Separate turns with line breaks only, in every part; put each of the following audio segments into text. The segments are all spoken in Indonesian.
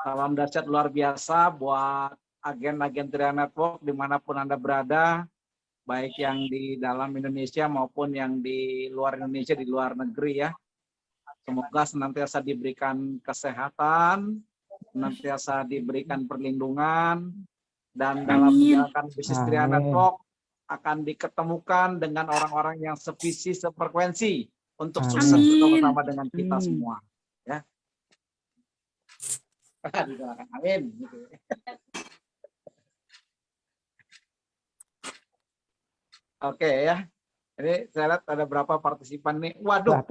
Salam dahsyat luar biasa buat agen-agen Trian Network dimanapun Anda berada, baik yang di dalam Indonesia maupun yang di luar Indonesia, di luar negeri ya. Semoga senantiasa diberikan kesehatan, senantiasa diberikan perlindungan, dan dalam menjalankan bisnis Trian Network akan diketemukan dengan orang-orang yang sevisi, sefrekuensi untuk sukses bersama-sama dengan kita semua. Ya. Amin. Oke ya. Ini saya lihat ada berapa partisipan nih. Waduh,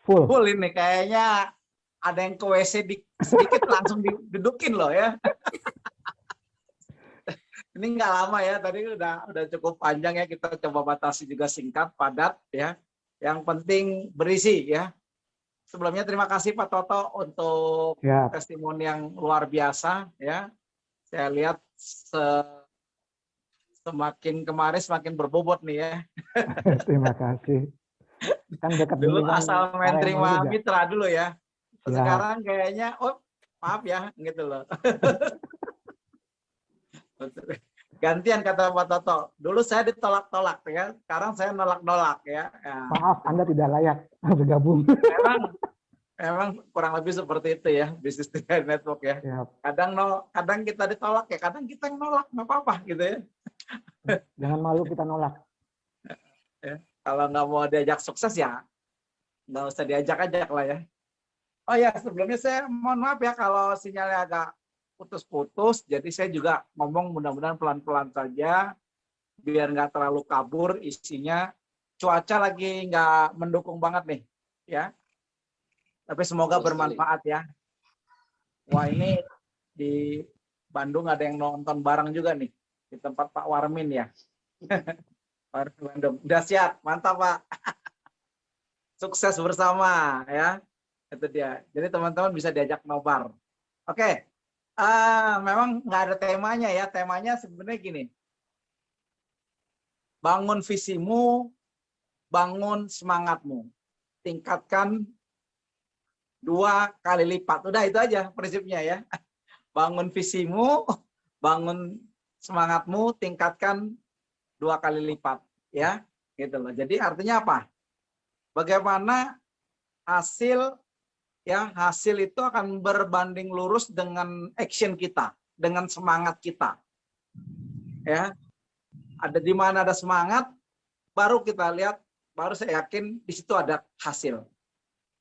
full ini kayaknya ada yang ke WC sedikit langsung didudukin loh ya. Ini nggak lama ya, tadi udah cukup panjang ya, kita coba batasi juga singkat, padat ya. Yang penting berisi ya. Sebelumnya terima kasih Pak Toto untuk testimoni yang luar biasa ya. Saya lihat semakin kemarin semakin berbobot nih ya.
Terima kasih. Kan dekat
dulu
kan
asal main terima mitra dulu ya. Sekarang kayaknya maaf ya gitu loh. Gantian kata Pak Toto. Dulu saya ditolak-tolak ya. Sekarang saya nolak-nolak ya.
Maaf, Anda tidak layak bergabung.
Memang kurang lebih seperti itu ya bisnis Trian Network ya. Kadang kita ditolak ya, kadang kita yang nolak, nggak apa-apa gitu ya.
Jangan malu kita nolak.
Ya, kalau nggak mau diajak sukses ya nggak usah diajak-ajak lah ya. Oh ya, sebelumnya saya mohon maaf ya kalau sinyalnya agak putus-putus, jadi saya juga ngomong mudah-mudahan pelan-pelan saja biar nggak terlalu kabur isinya. Cuaca lagi nggak mendukung banget nih ya, tapi semoga bermanfaat ya. Wah, ini di Bandung ada yang nonton bareng juga nih di tempat Pak Warmin ya. Bandung dahsyat, mantap Pak. Sukses bersama ya, itu dia. Jadi teman-teman bisa diajak nobar. Oke. Memang nggak ada temanya ya, temanya sebenarnya gini, bangun visimu, bangun semangatmu, tingkatkan 2 kali lipat, udah itu aja prinsipnya ya. Bangun visimu, bangun semangatmu, tingkatkan 2 kali lipat ya, gitu loh. Jadi artinya apa? Bagaimana hasil itu akan berbanding lurus dengan action kita, dengan semangat kita. Ya. Ada di mana ada semangat, baru kita lihat, baru saya yakin di situ ada hasil.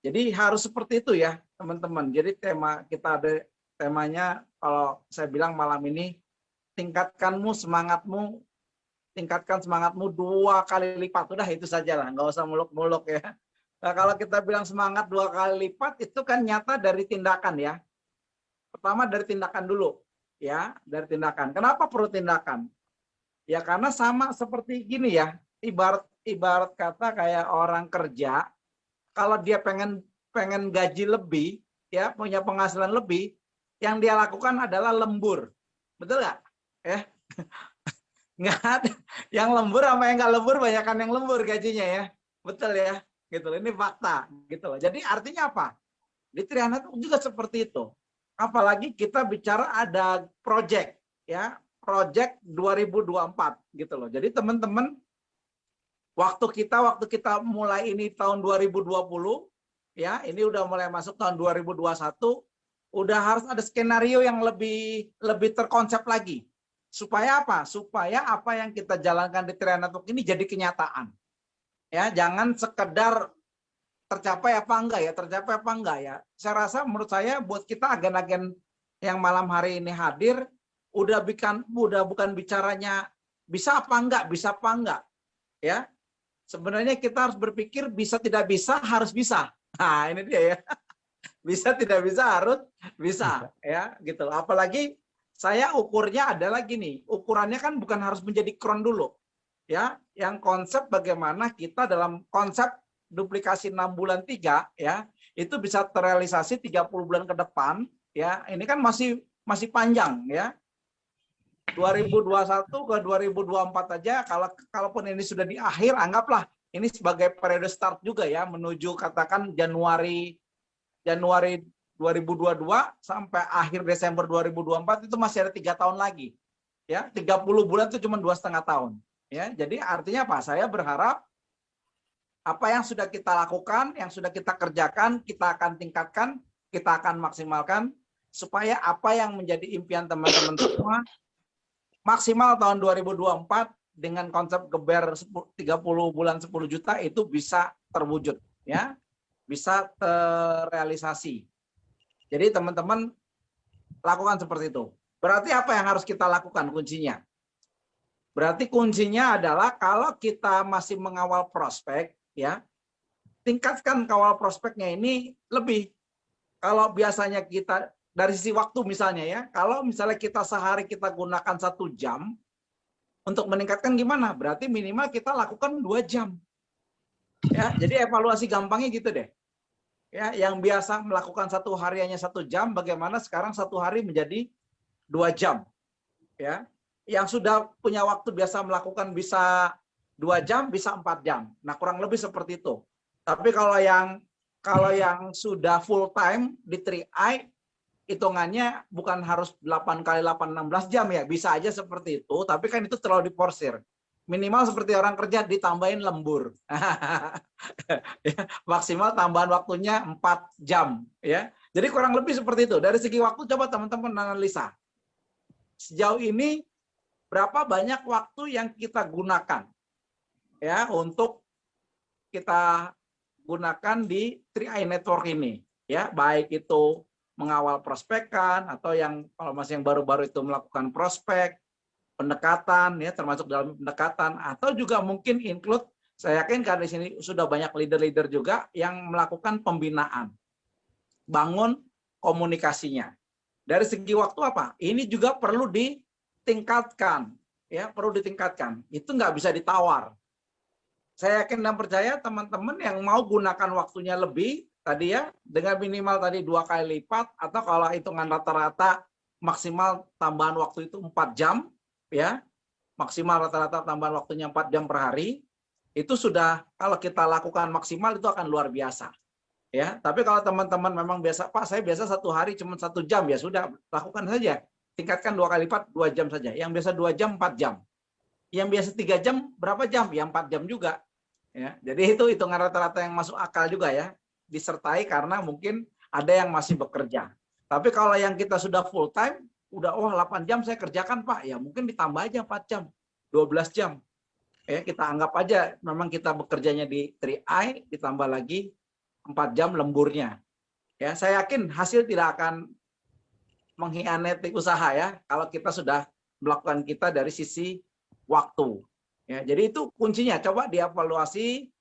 Jadi harus seperti itu ya, teman-teman. Jadi tema kita ada temanya, kalau saya bilang malam ini, tingkatkan semangatmu 2 kali lipat. Udah itu saja lah, nggak usah muluk-muluk ya. Nah, kalau kita bilang semangat 2 kali lipat, itu kan nyata dari tindakan ya. Pertama dari tindakan dulu, ya, dari tindakan. Kenapa perlu tindakan? Ya karena sama seperti gini ya, ibarat kata kayak orang kerja, kalau dia pengen gaji lebih, ya, punya penghasilan lebih, yang dia lakukan adalah lembur, betul nggak? Ya, nggak ada. Yang lembur sama yang nggak lembur, banyakan yang lembur gajinya ya, betul ya. Gitu loh, ini fakta gitu loh. Jadi artinya apa? Di Trian Network juga seperti itu. Apalagi kita bicara ada project ya, project 2024 gitu loh. Jadi teman-teman, waktu kita mulai ini tahun 2020 ya, ini udah mulai masuk tahun 2021, udah harus ada skenario yang lebih terkonsep lagi. Supaya apa? Supaya apa yang kita jalankan di Trian Network ini jadi kenyataan. Ya, jangan sekedar tercapai apa enggak ya. Saya rasa menurut saya buat kita agen-agen yang malam hari ini hadir, udah bukan bicaranya bisa apa enggak ya. Sebenarnya kita harus berpikir bisa tidak bisa harus bisa. Nah, ini dia ya. Bisa tidak bisa harus bisa ya gitu. Apalagi saya ukurnya adalah gini, ukurannya kan bukan harus menjadi kron dulu. Ya, yang konsep bagaimana kita dalam konsep duplikasi 6 bulan 3 ya, itu bisa terrealisasi 30 bulan ke depan ya. Ini kan masih panjang ya. 2021 ke 2024 aja, kalaupun ini sudah di akhir, anggaplah ini sebagai periode start juga ya, menuju katakan Januari 2022 sampai akhir Desember 2024 itu masih ada 3 tahun lagi. Ya, 30 bulan itu cuma 2,5 tahun. Ya, jadi artinya apa? Saya berharap apa yang sudah kita lakukan, yang sudah kita kerjakan, kita akan tingkatkan, kita akan maksimalkan supaya apa yang menjadi impian teman-teman semua maksimal tahun 2024 dengan konsep geber 30 bulan 10 juta itu bisa terwujud, ya, bisa terrealisasi. Jadi teman-teman lakukan seperti itu. Berarti apa yang harus kita lakukan kuncinya? Berarti kuncinya adalah kalau kita masih mengawal prospek, ya, tingkatkan kawal prospeknya ini lebih. Kalau biasanya kita dari sisi waktu misalnya ya, kalau misalnya kita sehari kita gunakan 1 jam untuk meningkatkan gimana? Berarti minimal kita lakukan 2 jam. Ya, jadi evaluasi gampangnya gitu deh. Ya, yang biasa melakukan 1 hari hanya 1 jam, bagaimana sekarang 1 hari menjadi 2 jam. Ya, yang sudah punya waktu biasa melakukan bisa 2 jam, bisa 4 jam. Nah, kurang lebih seperti itu. Tapi kalau yang sudah full time di 3i, hitungannya bukan harus 8 kali 8, 16 jam ya. Bisa aja seperti itu, tapi kan itu terlalu diporsir. Minimal seperti orang kerja ditambahin lembur. Maksimal tambahan waktunya 4 jam. Ya. Jadi kurang lebih seperti itu. Dari segi waktu coba teman-teman analisa. Sejauh ini berapa banyak waktu yang kita gunakan ya untuk kita gunakan di 3i Network ini, ya, baik itu mengawal prospekan atau yang kalau masih yang baru-baru itu melakukan prospek, pendekatan, ya, termasuk dalam pendekatan, atau juga mungkin include, saya yakin karena di sini sudah banyak leader-leader juga yang melakukan pembinaan, bangun komunikasinya. Dari segi waktu apa? Ini juga perlu ditingkatkan, ya, perlu ditingkatkan. Itu nggak bisa ditawar. Saya yakin dan percaya teman-teman yang mau gunakan waktunya lebih tadi ya, dengan minimal tadi 2 kali lipat, atau kalau hitungan rata-rata maksimal tambahan waktu itu 4 jam, ya, maksimal rata-rata tambahan waktunya 4 jam per hari, itu sudah kalau kita lakukan maksimal itu akan luar biasa. Ya, tapi kalau teman-teman memang biasa, Pak, saya biasa 1 hari cuma 1 jam, ya sudah, lakukan saja. Tingkatkan 2 kali lipat, 2 jam saja. Yang biasa 2 jam, 4 jam. Yang biasa 3 jam, berapa jam? Ya 4 jam juga. Ya, jadi itu hitungan rata-rata yang masuk akal juga ya. Disertai karena mungkin ada yang masih bekerja. Tapi kalau yang kita sudah full time, udah 8 jam saya kerjakan, Pak, ya mungkin ditambah aja 4 jam, 12 jam. Ya, kita anggap aja memang kita bekerjanya di 3i, ditambah lagi 4 jam lemburnya. Ya, saya yakin hasil tidak akan mengkhianati usaha ya kalau kita sudah melakukan kita dari sisi waktu. Ya, jadi itu kuncinya, coba dievaluasi.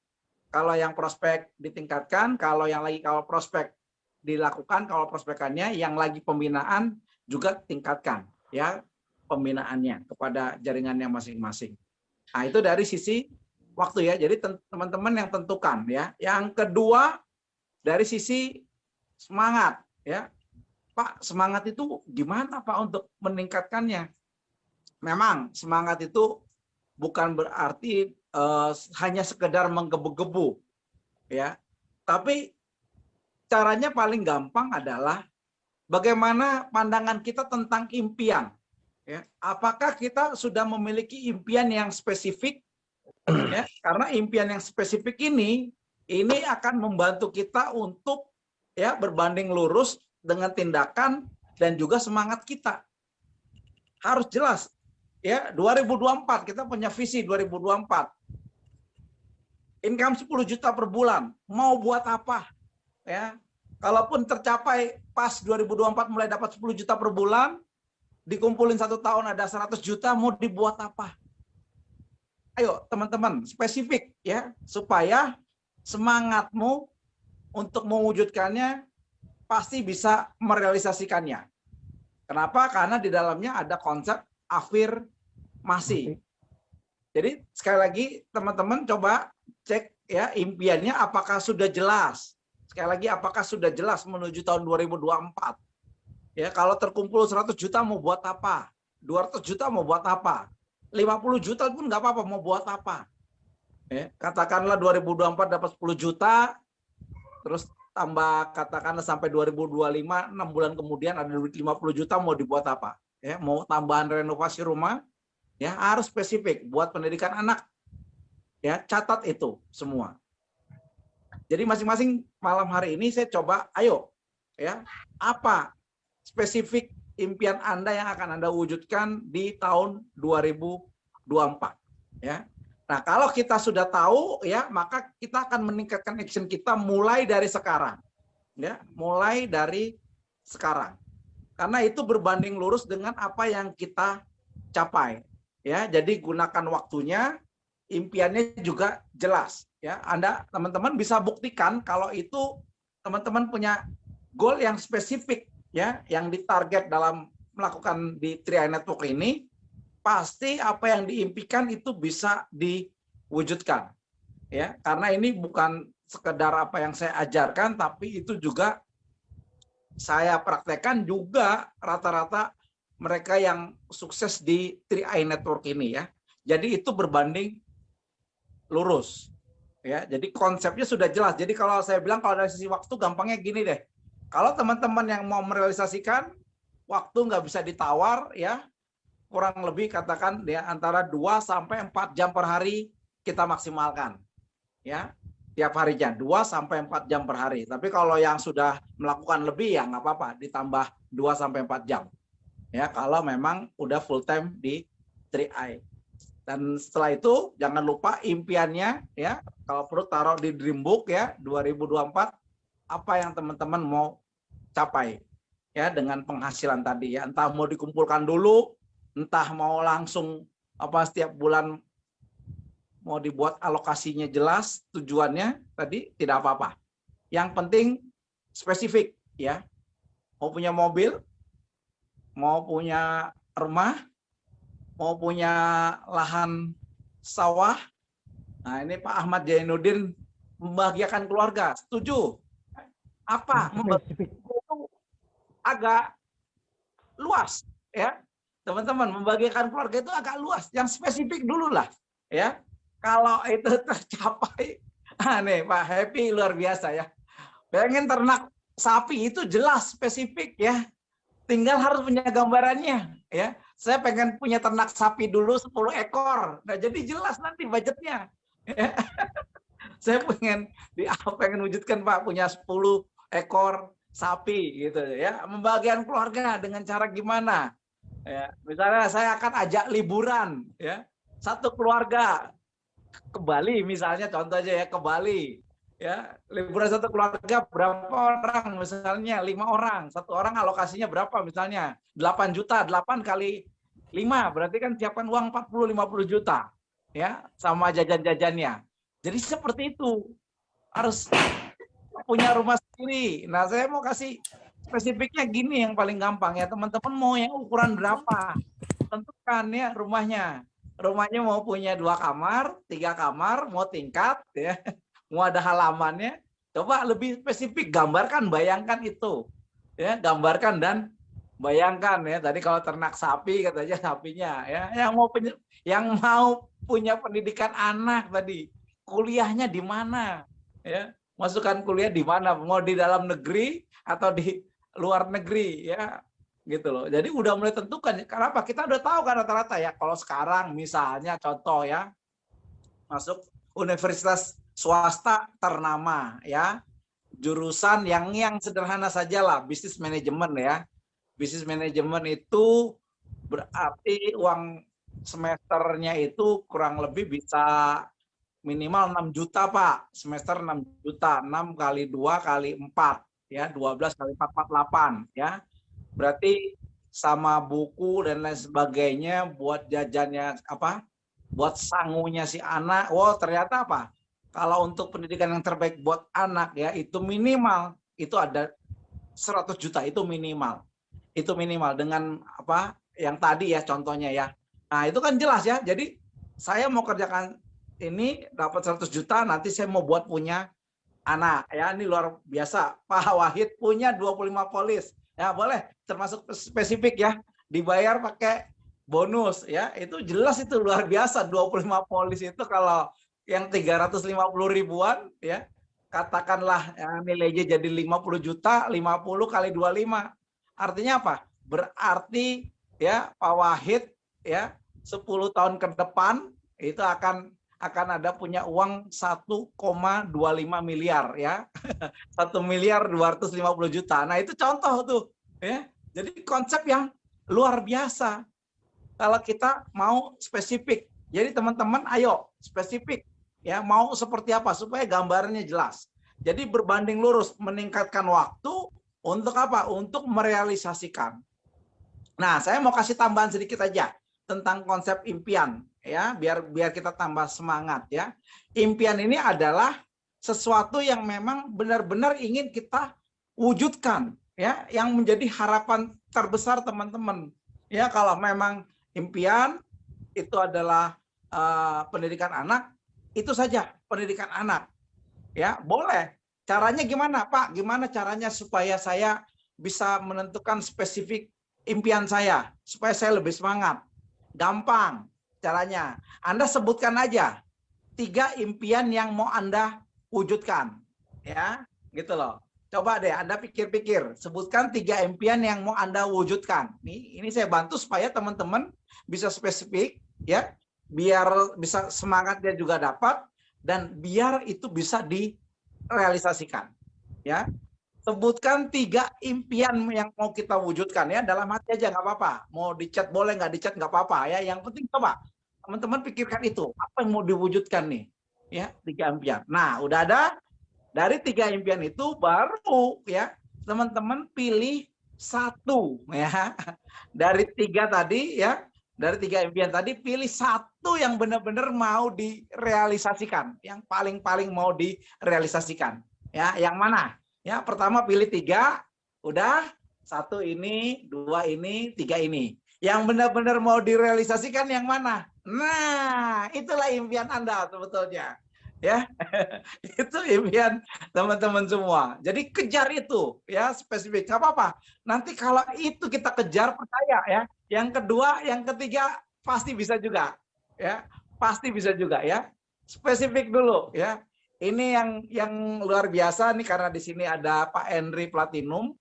Kalau yang prospek ditingkatkan, kalau yang lagi kalau prospek dilakukan, kalau prospekannya, yang lagi pembinaan juga tingkatkan ya pembinaannya kepada jaringannya masing-masing. Nah, itu dari sisi waktu ya. Jadi teman-teman yang tentukan ya. Yang kedua dari sisi semangat ya. Pak, semangat itu gimana Pak untuk meningkatkannya? Memang semangat itu bukan berarti hanya sekedar menggebu-gebu ya. Tapi caranya paling gampang adalah bagaimana pandangan kita tentang impian. Ya. Apakah kita sudah memiliki impian yang spesifik? Ya, karena impian yang spesifik ini akan membantu kita untuk ya berbanding lurus dengan tindakan dan juga semangat kita. Harus jelas. Ya, 2024 kita punya visi 2024. Income 10 juta per bulan. Mau buat apa? Ya. Kalaupun tercapai pas 2024 mulai dapat 10 juta per bulan, dikumpulin 1 tahun ada 100 juta, mau dibuat apa? Ayo teman-teman, spesifik ya, supaya semangatmu untuk mewujudkannya pasti bisa merealisasikannya. Kenapa? Karena di dalamnya ada konsep afirmasi. Jadi sekali lagi teman-teman coba cek ya impiannya apakah sudah jelas. Sekali lagi apakah sudah jelas menuju tahun 2024. Ya, kalau terkumpul 100 juta mau buat apa? 200 juta mau buat apa? 50 juta pun nggak apa-apa, mau buat apa? Ya, katakanlah 2024 dapat 10 juta, terus tambah katakanlah sampai 2025, 6 bulan kemudian ada duit 50 juta mau dibuat apa? Ya, mau tambahan renovasi rumah, ya harus spesifik buat pendidikan anak. Ya, catat itu semua. Jadi masing-masing malam hari ini saya coba, ayo, ya, apa spesifik impian Anda yang akan Anda wujudkan di tahun 2024, ya. Nah, kalau kita sudah tahu, ya, maka kita akan meningkatkan action kita mulai dari sekarang, ya, mulai dari sekarang. Karena itu berbanding lurus dengan apa yang kita capai, ya. Jadi gunakan waktunya, impiannya juga jelas, ya. Anda teman-teman bisa buktikan kalau itu teman-teman punya goal yang spesifik, ya, yang ditarget dalam melakukan di 3i Network ini, pasti apa yang diimpikan itu bisa diwujudkan, ya. Karena ini bukan sekedar apa yang saya ajarkan, tapi itu juga saya praktekkan juga rata-rata mereka yang sukses di 3i Network ini, ya. Jadi itu berbanding lurus, ya. Jadi konsepnya sudah jelas. Jadi kalau saya bilang kalau dari sisi waktu gampangnya gini deh. Kalau teman-teman yang mau merealisasikan, waktu nggak bisa ditawar, ya. Kurang lebih katakan ya antara 2 sampai 4 jam per hari kita maksimalkan, ya. Tiap harinya 2 sampai 4 jam per hari. Tapi kalau yang sudah melakukan lebih ya nggak apa-apa, ditambah 2 sampai 4 jam. Ya, kalau memang udah full time di 3i. Dan setelah itu jangan lupa impiannya, ya, kalau perlu taruh di Dreambook, ya, 2024 apa yang teman-teman mau capai, ya, dengan penghasilan tadi, ya, entah mau dikumpulkan dulu, entah mau langsung apa setiap bulan mau dibuat alokasinya jelas, tujuannya tadi tidak apa-apa. Yang penting spesifik, ya. Mau punya mobil, mau punya rumah, mau punya lahan sawah. Nah, ini Pak Ahmad Jainuddin membahagiakan keluarga. Setuju? Apa?
Spesifik.
Itu agak luas, ya. Teman-teman, membahagiakan keluarga itu agak luas. Yang spesifik dulu lah, ya. Kalau itu tercapai, nih Pak Happy luar biasa, ya. Pengen ternak sapi itu jelas spesifik, ya. Tinggal harus punya gambarannya, ya. Saya pengen punya ternak sapi dulu 10 ekor. Nah, jadi jelas nanti budgetnya. Ya. Saya pengen wujudkan Pak punya 10 ekor sapi gitu, ya. Membagian keluarga dengan cara gimana? Ya, misalnya saya akan ajak liburan, ya. Satu keluarga ke Bali misalnya, contoh aja ya, ke Bali. Ya, liburan satu keluarga berapa orang misalnya 5 orang, satu orang alokasinya berapa misalnya 8 juta, 8 kali 5 berarti kan siapkan uang 40-50 juta, ya, sama jajan-jajannya. Jadi seperti itu, harus punya rumah sendiri. Nah, saya mau kasih spesifiknya gini yang paling gampang, ya, teman-teman mau yang ukuran berapa, tentukan, ya, rumahnya mau punya 2 kamar, 3 kamar, mau tingkat, ya, mau ada halamannya, coba lebih spesifik, gambarkan, bayangkan itu, ya, gambarkan dan bayangkan, ya. Tadi kalau ternak sapi katanya sapinya, ya, yang mau punya pendidikan anak tadi, kuliahnya di mana, ya, masukkan kuliah di mana, mau di dalam negeri atau di luar negeri, ya, gitu loh. Jadi udah mulai tentukan. Kenapa? Kita udah tahu kan rata-rata, ya. Kalau sekarang misalnya contoh, ya, masuk universitas swasta ternama, ya, jurusan yang sederhana saja lah, bisnis manajemen, ya. Bisnis manajemen itu berarti uang semesternya itu kurang lebih bisa minimal 6 juta Pak, semester 6 juta, 6 kali 2 kali 4, ya, 12 kali 4, 48, ya. Berarti sama buku dan lain sebagainya, buat jajannya apa, buat sangunya si anak. Wow, ternyata apa? Kalau untuk pendidikan yang terbaik buat anak, ya, itu minimal itu ada 100 juta, itu minimal. Itu minimal dengan apa yang tadi, ya, contohnya, ya. Nah, itu kan jelas, ya. Jadi saya mau kerjakan ini dapat 100 juta, nanti saya mau buat punya anak, ya. Ini luar biasa. Pak Wahid punya 25 polis. Ya, boleh termasuk spesifik, ya. Dibayar pakai bonus, ya. Itu jelas, itu luar biasa. 25 polis itu kalau yang 350 ribuan, ya. katakanlah nilainya jadi 50 juta, 50 kali 25. Artinya apa? Berarti ya Pak Wahid ya 10 tahun ke depan itu akan ada punya uang 1,25 miliar ya. 1 miliar 250 juta. Nah, itu contoh tuh ya. Jadi konsep yang luar biasa. Kalau kita mau spesifik. Jadi teman-teman ayo spesifik. Ya, mau seperti apa supaya gambarannya jelas. Jadi berbanding lurus meningkatkan waktu untuk apa? Untuk merealisasikan. Nah, saya mau kasih tambahan sedikit aja tentang konsep impian ya, biar kita tambah semangat ya. Impian ini adalah sesuatu yang memang benar-benar ingin kita wujudkan ya, yang menjadi harapan terbesar teman-teman. Ya, kalau memang impian itu adalah pendidikan anak, itu saja pendidikan anak. Ya, boleh. Caranya gimana, Pak? Gimana caranya supaya saya bisa menentukan spesifik impian saya, supaya saya lebih semangat? Gampang caranya. Anda sebutkan aja 3 impian yang mau Anda wujudkan. Ya, gitu loh. Coba deh Anda pikir-pikir, sebutkan 3 impian yang mau Anda wujudkan. Ini saya bantu supaya teman-teman bisa spesifik ya, biar bisa semangatnya juga dapat dan biar itu bisa direalisasikan. Ya. Sebutkan 3 impian yang mau kita wujudkan ya, dalam hati aja nggak apa-apa. Mau dicat boleh, nggak dicat nggak apa-apa ya. Yang penting coba teman-teman pikirkan itu, apa yang mau diwujudkan nih? Ya, 3 impian. Nah, udah ada dari 3 impian itu baru ya teman-teman pilih 1 ya. Dari 3 tadi ya, dari 3 impian tadi pilih 1 yang benar-benar mau direalisasikan, yang paling-paling mau direalisasikan. Ya, yang mana? Ya, pertama pilih 3, udah 1 ini, 2 ini, 3 ini. Yang benar-benar mau direalisasikan yang mana? Nah, itulah impian Anda sebetulnya. Ya, itu impian teman-teman semua. Jadi kejar itu, ya spesifik. Gak apa-apa. Nanti kalau itu kita kejar, percaya ya. Yang kedua, yang ketiga pasti bisa juga. Ya, pasti bisa juga ya. Spesifik dulu ya. Ini yang luar biasa nih karena di sini ada Pak Henry Platinum.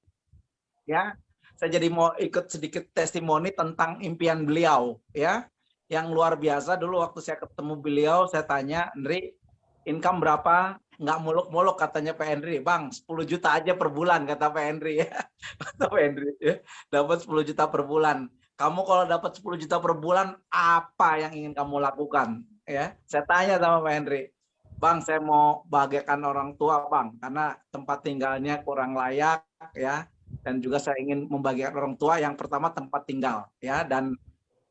Ya, saya jadi mau ikut sedikit testimoni tentang impian beliau ya. Yang luar biasa dulu waktu saya ketemu beliau, saya tanya, Henry, income berapa? Nggak muluk-muluk katanya Pak Henry. Bang, 10 juta aja per bulan kata Pak Henry ya. Kata Pak Henry ya. Dapat 10 juta per bulan. Kamu kalau dapat 10 juta per bulan, apa yang ingin kamu lakukan? Ya, saya tanya sama Pak Henry. Bang, saya mau bahagiakan orang tua, Bang, karena tempat tinggalnya kurang layak ya. Dan juga saya ingin membahagiakan orang tua, yang pertama tempat tinggal ya, dan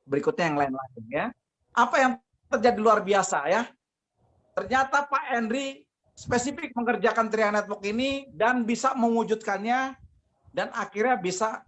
berikutnya yang lain-lain ya. Apa yang terjadi luar biasa ya? Ternyata Pak Henry spesifik mengerjakan Tria Network ini dan bisa mewujudkannya dan akhirnya bisa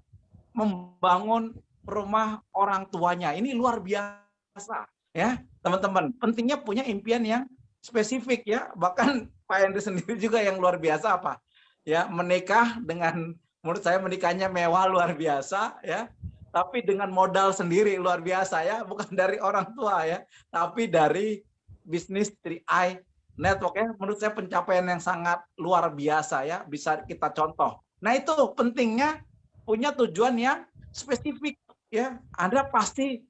membangun rumah orang tuanya. Ini luar biasa ya, teman-teman. Pentingnya punya impian yang spesifik ya. Bahkan Pak Henry sendiri juga yang luar biasa apa? Ya, menikah dengan, menurut saya menikahnya mewah luar biasa ya. Tapi dengan modal sendiri luar biasa ya, bukan dari orang tua ya, tapi dari bisnis Tri-Eye Network ya. Menurut saya pencapaian yang sangat luar biasa ya, bisa kita contoh. Nah, itu pentingnya punya tujuan yang spesifik ya. Anda pasti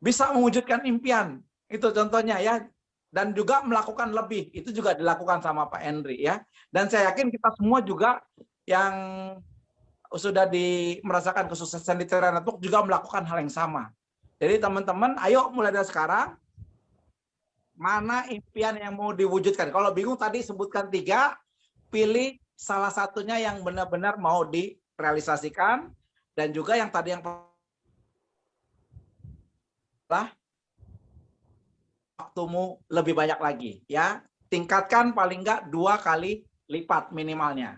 bisa mewujudkan impian. Itu contohnya ya. Dan juga melakukan lebih, itu juga dilakukan sama Pak Henry ya. Dan saya yakin kita semua juga yang sudah merasakan kesuksesan di Tria Network juga melakukan hal yang sama. Jadi teman-teman, ayo mulai dari sekarang, mana impian yang mau diwujudkan. Kalau bingung tadi sebutkan 3, pilih salah satunya yang benar-benar mau direalisasikan, dan juga yang tadi yang waktumu lebih banyak lagi ya. Tingkatkan paling enggak 2 kali lipat minimalnya.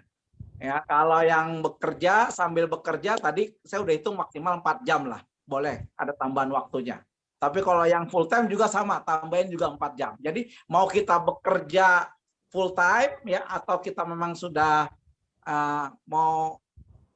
Ya, kalau yang bekerja sambil bekerja tadi saya udah hitung maksimal 4 jam lah. Boleh ada tambahan waktunya. Tapi kalau yang full time juga sama, tambahin juga 4 jam. Jadi mau kita bekerja full time ya, atau kita memang sudah mau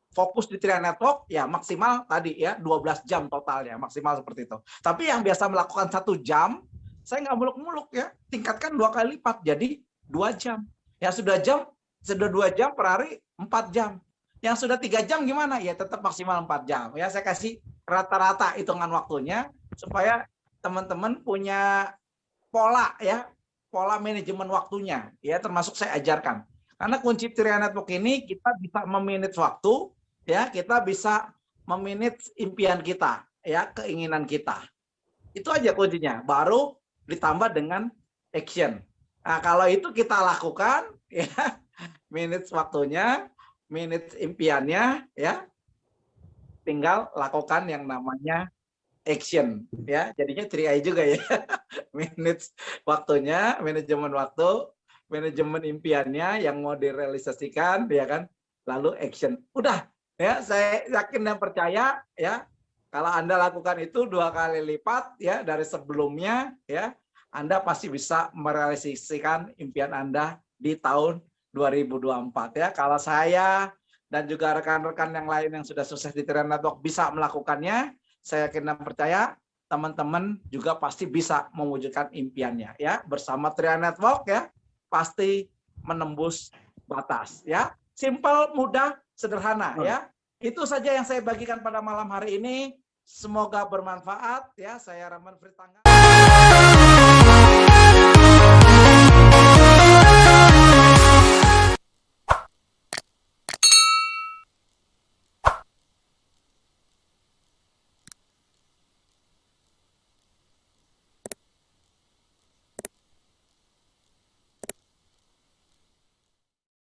fokus di Tria Network ya, maksimal tadi ya 12 jam totalnya, maksimal seperti itu. Tapi yang biasa melakukan 1 jam, saya nggak muluk-muluk ya, tingkatkan 2 kali lipat jadi 2 jam. Yang sudah 2 jam per hari 4 jam. Yang sudah 3 jam gimana? Ya tetap maksimal 4 jam. Ya saya kasih rata-rata hitungan waktunya supaya teman-teman punya pola ya, pola manajemen waktunya ya, termasuk saya ajarkan. Karena kunci Tria Network ini kita bisa memanage waktu ya, kita bisa memanage impian kita ya, keinginan kita. Itu aja kuncinya. Baru ditambah dengan action. Nah, kalau itu kita lakukan ya, manage waktunya, manage impiannya ya, tinggal lakukan yang namanya action ya, jadinya 3I juga ya. Manage waktunya, manajemen waktu, manajemen impiannya yang mau direalisasikan ya kan, lalu action. Udah ya, saya yakin dan percaya ya, kalau Anda lakukan itu 2 kali lipat ya dari sebelumnya ya, Anda pasti bisa merealisasikan impian Anda di tahun 2024 ya. Kalau saya dan juga rekan-rekan yang lain yang sudah sukses di Tria Network bisa melakukannya, saya yakin dan percaya teman-teman juga pasti bisa mewujudkan impiannya ya. Bersama Tria Network ya, pasti menembus batas ya. Simple, mudah, sederhana ya. Itu saja yang saya bagikan pada malam hari ini. Semoga bermanfaat ya. Saya Rahman Fritangga.